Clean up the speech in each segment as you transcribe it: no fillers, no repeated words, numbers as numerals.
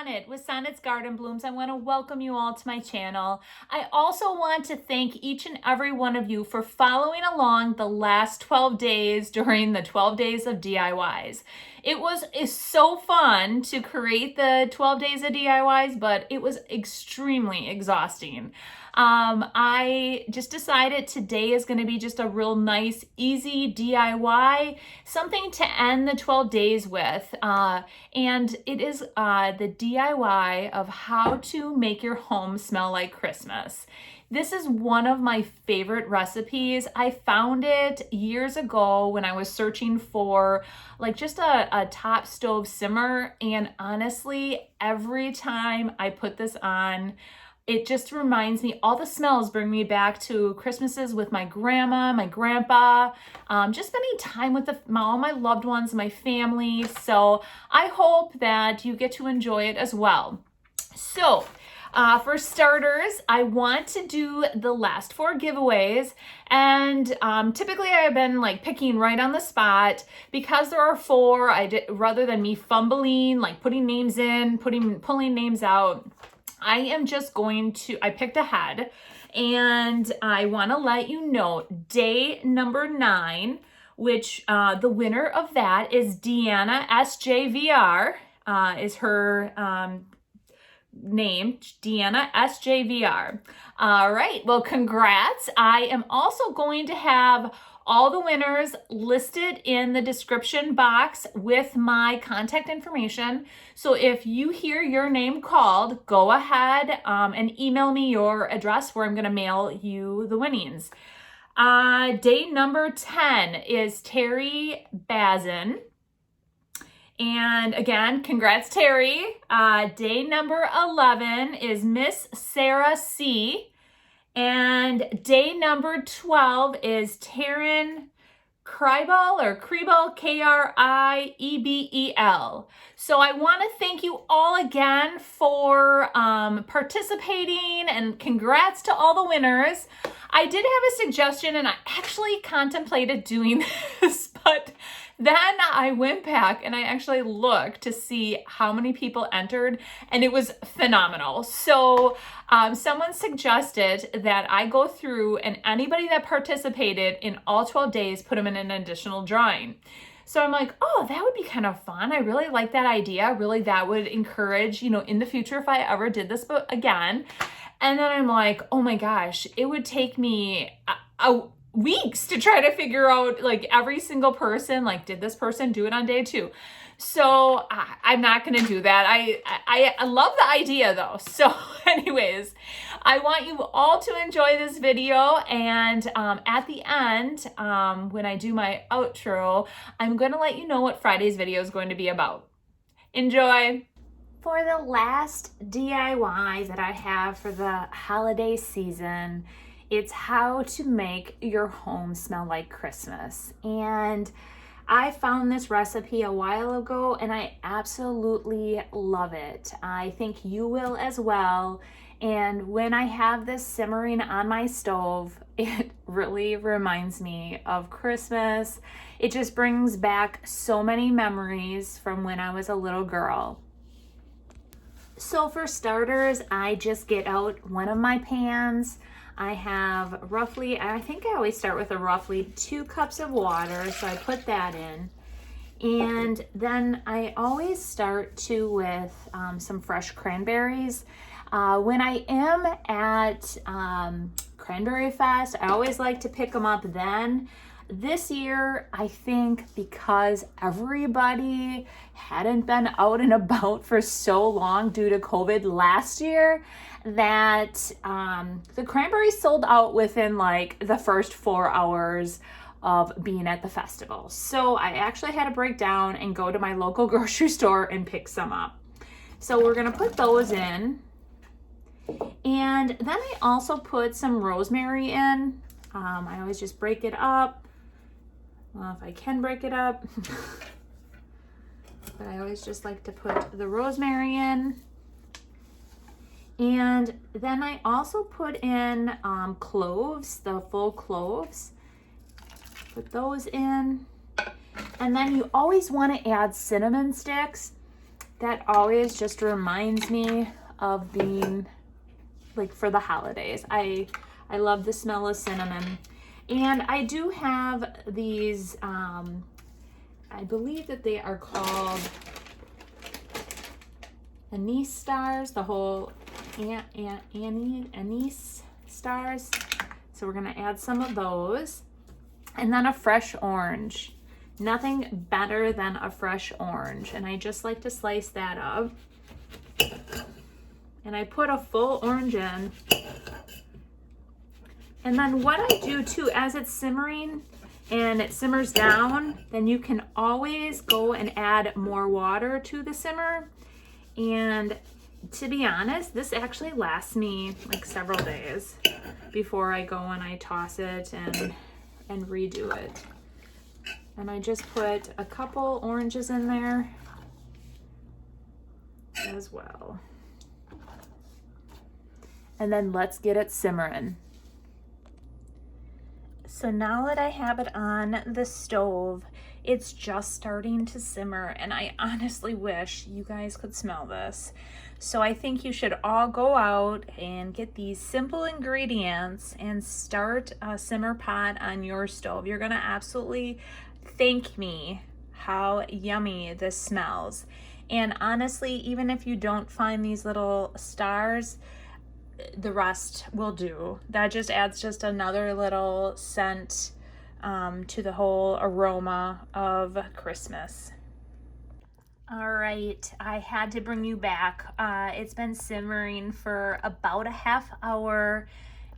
Sonnet with Sonnet's Garden Blooms. I want to welcome you all to my channel. I also want to thank each and every one of you for following along the last 12 days during the 12 days of DIYs. It's so fun to create the 12 days of DIYs, but it was extremely exhausting. I just decided today is going to be just a real nice, easy DIY, something to end the 12 days with. And it is the DIY of how to make your home smell like Christmas. This is one of my favorite recipes. I found it years ago when I was searching for like just a top stove simmer. And honestly, every time I put this on, it just reminds me, all the smells bring me back to Christmases with my grandma, my grandpa, just spending time with all my loved ones, my family. So I hope that you get to enjoy it as well. So for starters, I want to do the last 4 giveaways, and typically I've been like picking right on the spot. Because there are 4, rather than me fumbling, like putting names in, pulling names out, I am just going to, I picked ahead, and I want to let you know day number 9, which the winner of that is DeAnna SJVR, is her name, DeAnna SJVR. All right, well, congrats. I am also going to have all the winners listed in the description box with my contact information. So if you hear your name called, go ahead and email me your address where I'm going to mail you the winnings. Day number 10 is Terry Bazin. And again, congrats, Terry. Day number 11 is Miss Sarah C. And day number 12 is Taryn Kriebel, Kriebel. So I want to thank you all again for participating, and congrats to all the winners. I did have a suggestion, and I actually contemplated doing this, but then I went back and I actually looked to see how many people entered, and it was phenomenal. So someone suggested that I go through, and anybody that participated in all 12 days, put them in an additional drawing. So I'm like, oh, that would be kind of fun. I really like that idea. Really, that would encourage, in the future if I ever did this again. And then I'm like, oh my gosh, it would take me weeks to try to figure out like every single person, like did this person do it on day 2? So I'm not going to do that. I love the idea though. So anyways, I want you all to enjoy this video. And at the end, when I do my outro, I'm going to let you know what Friday's video is going to be about. Enjoy. For the last DIY that I have for the holiday season, it's how to make your home smell like Christmas. And I found this recipe a while ago, and I absolutely love it. I think you will as well. And when I have this simmering on my stove, it really reminds me of Christmas. It just brings back so many memories from when I was a little girl. So for starters, I just get out one of my pans. I have roughly, I think I always start with roughly 2 cups of water, so I put that in. And then I always start with some fresh cranberries. When I am at Cranberry Fest, I always like to pick them up then. This year, I think because everybody hadn't been out and about for so long due to COVID last year, that the cranberries sold out within like the first 4 hours of being at the festival. So I actually had to break down and go to my local grocery store and pick some up. So we're gonna put those in. And then I also put some rosemary in. I always just break it up. Well, if I can break it up. But I always just like to put the rosemary in. And then I also put in cloves, the full cloves. Put those in. And then you always want to add cinnamon sticks. that always just reminds me of being like for the holidays. I love the smell of cinnamon. And I do have these, I believe that they are called anise stars, the whole anise stars. So we're gonna add some of those. And then a fresh orange. Nothing better than a fresh orange. And I just like to slice that up. And I put a full orange in. And then what I do too, as it's simmering and it simmers down, then you can always go and add more water to the simmer. And to be honest, this actually lasts me like several days before I go and I toss it and redo it. And I just put a couple oranges in there as well. And then let's get it simmering. So now that I have it on the stove, it's just starting to simmer, and I honestly wish you guys could smell this. So I think you should all go out and get these simple ingredients and start a simmer pot on your stove. You're gonna absolutely thank me how yummy this smells. And honestly, even if you don't find these little stars, the rest will do. That just adds just another little scent to the whole aroma of Christmas. All right, I had to bring you back. It's been simmering for about a half hour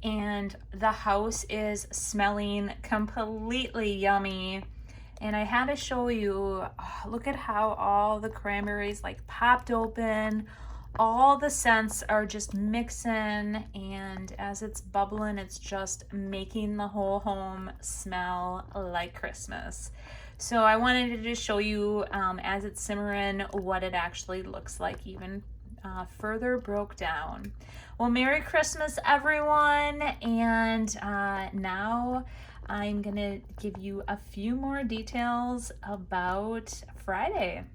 and the house is smelling completely yummy. And I had to show you, look at how all the cranberries like popped open. All the scents are just mixing, and as it's bubbling, it's just making the whole home smell like Christmas. So I wanted to just show you as it's simmering what it actually looks like, even further broke down. Well, Merry Christmas, everyone, and now I'm gonna give you a few more details about Friday.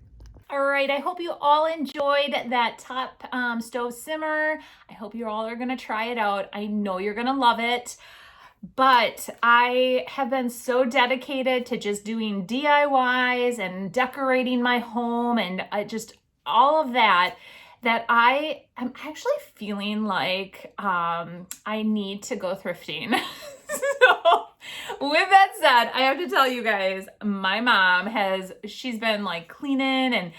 All right, I hope you all enjoyed that top stove simmer. I hope you all are gonna try it out. I know you're gonna love it, but I have been so dedicated to just doing DIYs and decorating my home and just all of that, that I am actually feeling like I need to go thrifting. So with that said, I have to tell you guys, my mom she's been like cleaning and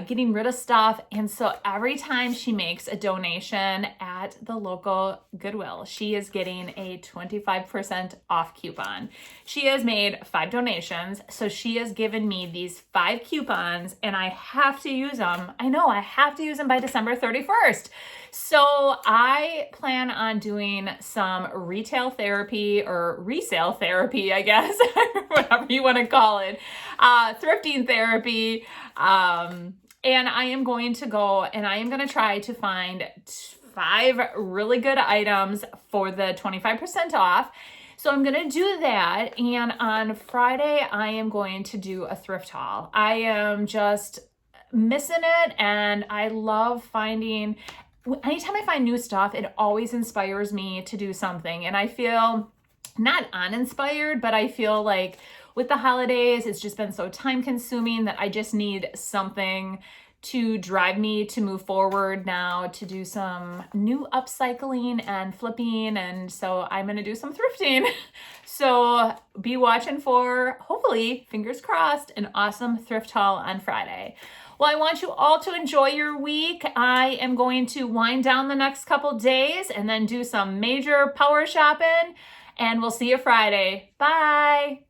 getting rid of stuff. And so every time she makes a donation at the local Goodwill, she is getting a 25% off coupon. She has made 5 donations. So she has given me these 5 coupons and I have to use them. I know I have to use them by December 31st. So I plan on doing some retail therapy or resale therapy, I guess, whatever you want to call it, thrifting therapy. And I am going to go and I am going to try to find 5 really good items for the 25% off. So I'm going to do that. And on Friday, I am going to do a thrift haul. I am just missing it. And I love finding, anytime I find new stuff, it always inspires me to do something. And I feel not uninspired, but I feel like with the holidays, it's just been so time consuming that I just need something to drive me to move forward now, to do some new upcycling and flipping. And so I'm going to do some thrifting. So be watching for, hopefully, fingers crossed, an awesome thrift haul on Friday. Well, I want you all to enjoy your week. I am going to wind down the next couple days and then do some major power shopping. And we'll see you Friday. Bye.